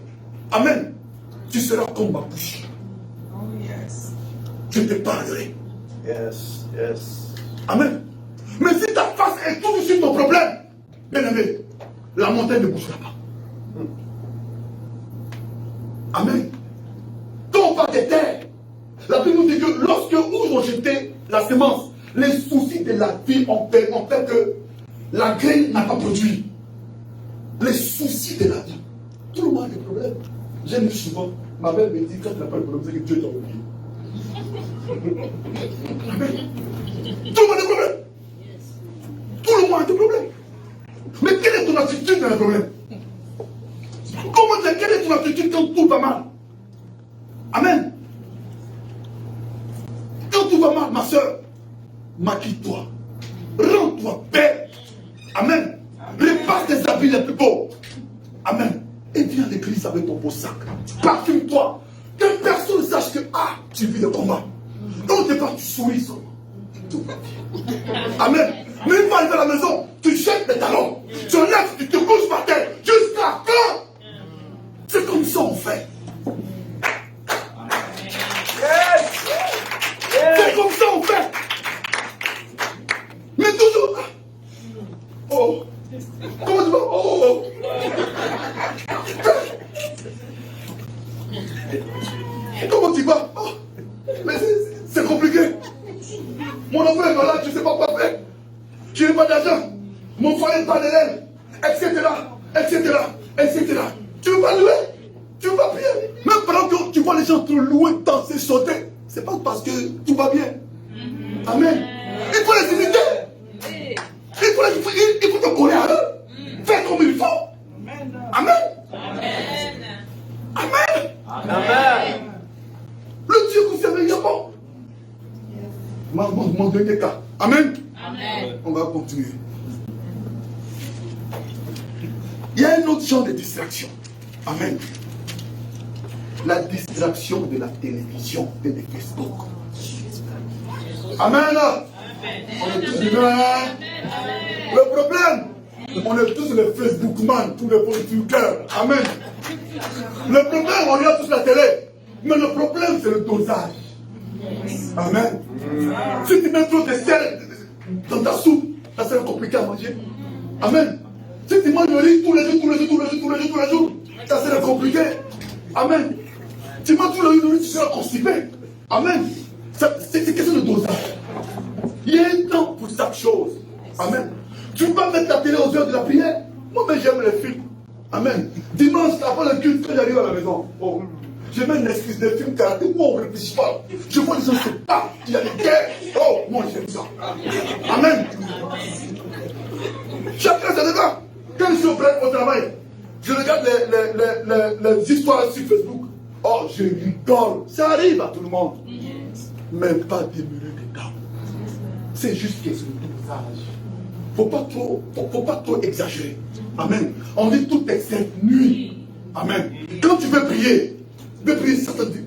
amen, tu seras comme ma bouche. Oh, yes. Je te parlerai. Yes, yes. Amen. Mais si ta face est tout de suite ton problème, bien aimé, la montagne ne bougera pas. Amen. Quand on va te taire, la Bible nous dit que lorsque où ont jeté la semence, les soucis de la vie ont fait que la graine n'a pas produit. Les soucis de la vie. Tout le monde a des problèmes. J'aime souvent, ma mère me dit quand tu n'as pas de problème, c'est que Dieu t'a oublié. Amen. Tout le monde a des problèmes. Tout le monde a des problèmes. Mais quelle est ton attitude dans les problèmes? Quelle est ton attitude quand tout va mal? Amen. Quand tout va mal, ma soeur, maquille-toi. Rends-toi belle. Amen. Repasse tes habits les plus beaux. Amen. Et viens à l'église avec ton beau sac. Parfume-toi. Que personne ne sache que tu vis le combat. Donc au départ, tu souris seulement. Tout va bien. Amen. Mais une fois arrivé à la maison, tu jettes les talons. Tu enlèves, tu te couches par terre. Jusqu'à quand? C'est comme ça on fait. C'est comme ça on fait. Mais toujours. Oh. Comment tu vas? Oh. Comment tu vas? Oh. Mais c'est compliqué. Mon enfant est malade, je ne sais pas quoi faire. Je n'ai pas d'argent. Mon foyer n'est pas d'élève. Etc. Etc. Etc. Tu veux pas louer? Tu veux pas prier? Même pendant que tu vois les gens te louer, danser, sauter, c'est pas parce que tout va bien. Amen. Il faut les imiter. Il faut te coller à eux. Fais comme il faut. Amen. Amen. Amen. Le Dieu que vous servez, il est bon. Mon dernier cas. Amen. On va continuer. Il y a un autre genre de distraction. Amen. La distraction de la télévision et de Facebook. Amen. On est tous humains. Le problème, on est tous les Facebookman, tous les politiciens. Amen. Le problème, on regarde tous la télé. Mais le problème, c'est le dosage. Amen. Si tu mets trop de sel dans ta soupe, ça sera compliqué à manger. Amen. Si tu manges le riz tous les jours, ça sera compliqué. Amen. Tu manges tout le riz, tu seras constipé. Amen. C'est question de dosage. Il y a un temps pour chaque chose. Amen. Tu ne peux pas mettre ta télé aux heures de la prière. Moi-même, j'aime les films. Amen. Dimanche, avant le culte, quand j'arrive à la maison, je mets une excuse de film karaté. Moi, on ne réfléchit pas. Je vois les gens se battre. Il y a des guerres. Oh, moi, j'aime ça. Amen. Chacun se regarde. Quand je suis au travail, je regarde les histoires sur Facebook. Oh, je rigole. Ça arrive à tout le monde. Mais pas demeurer dedans. C'est juste question de dosage. Faut pas trop exagérer. Amen. On dit tout est cette nuit. Amen. Quand tu veux prier, certains disent,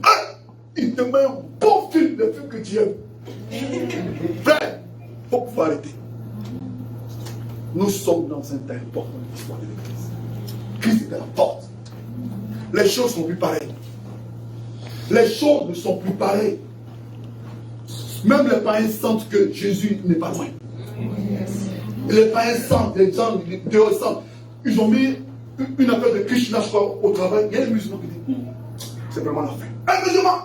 il te met un bon film, le film que tu aimes. Frère, il faut pouvoir arrêter. Nous sommes dans un temps important de l'histoire de l'Église. Christ est à la porte. Les choses sont plus pareilles. Les choses ne sont plus pareilles. Même les païens sentent que Jésus n'est pas loin. Les païens sentent, les gens dehors sentent. Ils ont mis une affaire de Krishna, je crois, au travail. Il y a des musulmans qui disent, c'est vraiment l'affaire. Un musulman!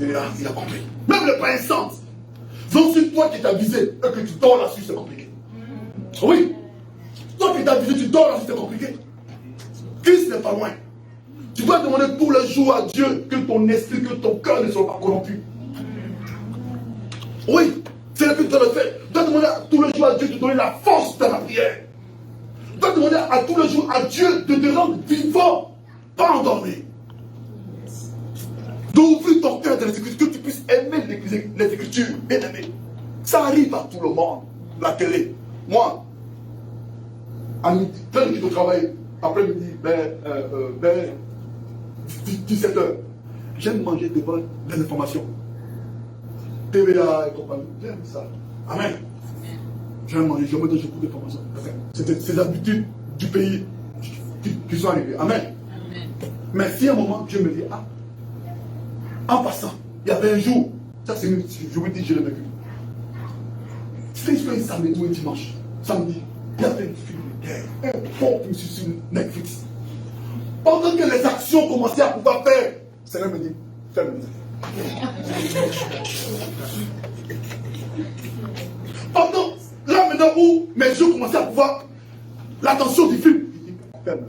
Il a compris. Même les païens sentent. Donc c'est toi qui t'as visé et que tu dors là-dessus, c'est compliqué. Oui. Toi qui t'as visé, tu dors là-dessus, c'est compliqué. Christ n'est pas loin. Tu dois demander tous les jours à Dieu que ton esprit, que ton cœur ne soit pas corrompu. Oui, c'est le but de le faire. Tu dois demander tous les jours à Dieu de te donner la force de la prière. Tu dois demander à tous les jours à Dieu de te rendre vivant, pas endormi. D'ouvrir ton cœur de l'Écriture, que tu puisses aimer les Écritures, bien aimé. Ça arrive à tout le monde, la télé. Moi, à midi, quand je quitte au travail, après-midi, 17h. J'aime manger devant les informations. TVA et compagnie. J'aime ça. Amen. J'aime manger, je me donne beaucoup d'informations. C'est ces habitudes du pays qui sont arrivées. Amen. Mais si à un moment, Dieu me dit, ah, en passant, il y avait un jour, ça c'est je vous dis, je l'ai vécu. C'était un samedi ou un dimanche. Samedi, il y avait une film de guerre, un bon film sur Netflix. Pendant que les actions commençaient à pouvoir faire, le Seigneur me dit, ferme les yeux. Pendant, là maintenant où mes yeux commençaient à pouvoir, l'attention du film, il dit, ferme.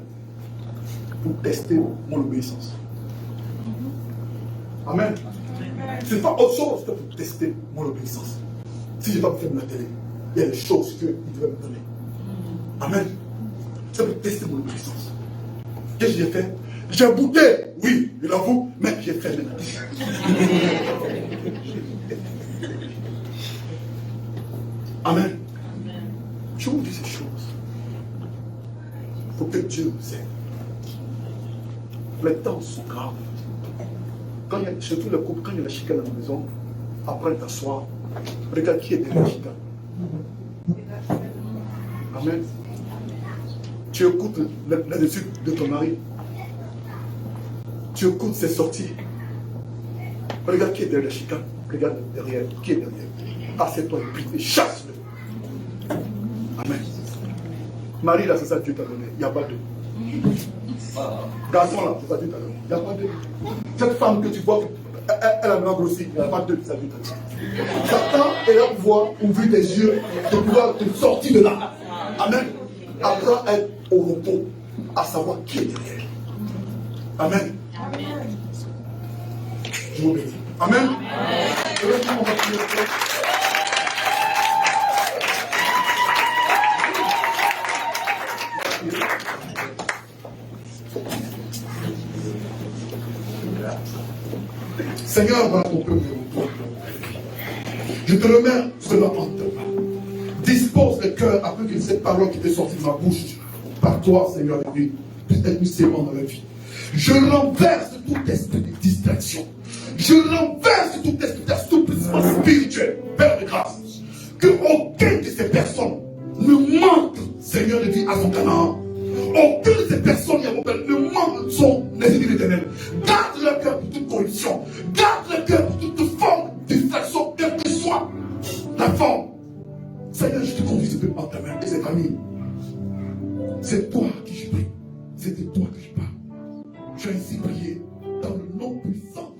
Pour tester mon obéissance. Amen. Ce n'est pas autre chose que pour tester mon obéissance. Si je ne vais pas me faire la télé, il y a des choses qu'il devait me donner. Amen. C'est pour tester mon obéissance. Qu'est-ce que j'ai fait? J'ai bouté, oui, je l'avoue, mais j'ai fermé la télé. Amen. Je vous dis ces choses. Il faut que Dieu nous aide. Les temps sont graves. Quand il y a, surtout le couple, quand il y a la chicane à la maison, après t'asseoir, regarde qui est derrière la chicane. Amen. Tu écoutes là-dessus de ton mari. Tu écoutes ses sorties. Regarde qui est derrière la chicane. Regarde derrière. Qui est derrière? Assieds-toi et prie. Chasse-le. Amen. Marie, là, c'est ça que Dieu t'a donné. Il n'y a pas de. Garçon, là, c'est ça que Dieu t'a donné. Il n'y a pas de. Cette femme que tu vois, elle a maintenant grossi. Il n'y a pas de. C'est ça que Dieu t'a donné. Satan est là pour pouvoir ouvrir tes yeux, de pouvoir te sortir de là. Amen. Apprends à être au repos, à savoir qui est derrière. Amen. Je vous bénis. Amen. Seigneur, voilà ton peuple. Je te remets cela en te main. Dispose le cœur afin que cette parole qui t'est sortie de ma bouche par toi, Seigneur, puisse être mis sément dans la vie. Je renverse tout esprit de distraction. Je renverse tout esprit d'assouplissement spirituel, Père de grâce. Que aucune de ces personnes ne manque, Seigneur, de vie à son Canaan. Aucune de ces personnes, ne manque son esprit éternel. Garde leur cœur pour toute corruption. Garde leur cœur pour toute forme de distraction, quelle que soit la forme. Seigneur, je te conduis ce peuple en ta main et cette famille. C'est toi qui je prie. C'est de toi que je parle. Je ai ainsi prié dans le nom puissant